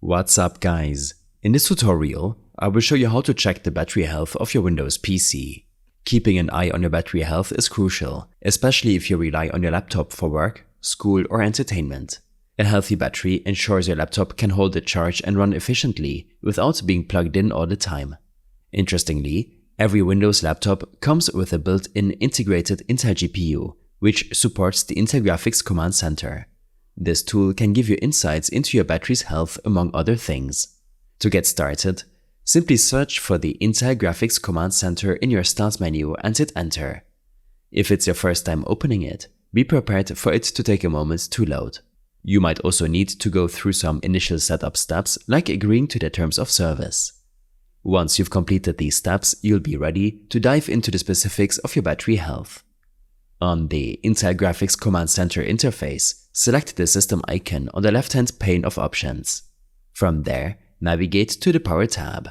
What's up, guys? In this tutorial, I will show you how to check the battery health of your Windows PC. Keeping an eye on your battery health is crucial, especially if you rely on your laptop for work, school, or entertainment. A healthy battery ensures your laptop can hold a charge and run efficiently without being plugged in all the time. Interestingly, every Windows laptop comes with a built-in integrated Intel GPU, which supports the Intel Graphics Command Center. This tool can give you insights into your battery's health among other things. To get started, simply search for the Intel Graphics Command Center in your Start menu and hit Enter. If it's your first time opening it, be prepared for it to take a moment to load. You might also need to go through some initial setup steps like agreeing to the terms of service. Once you've completed these steps, you'll be ready to dive into the specifics of your battery health. On the Intel Graphics Command Center interface, select the system icon on the left-hand pane of options. From there, navigate to the Power tab.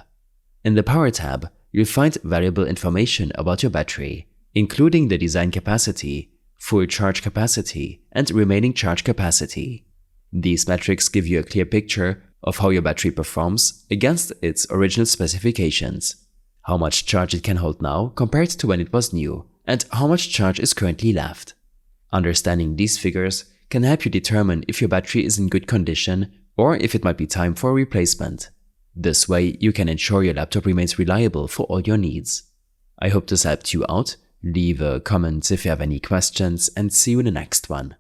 In the Power tab, you'll find valuable information about your battery, including the design capacity, full charge capacity, and remaining charge capacity. These metrics give you a clear picture of how your battery performs against its original specifications, how much charge it can hold now compared to when it was new, and how much charge is currently left. Understanding these figures can help you determine if your battery is in good condition or if it might be time for a replacement. This way, you can ensure your laptop remains reliable for all your needs. I hope this helped you out. Leave a comment if you have any questions, and see you in the next one.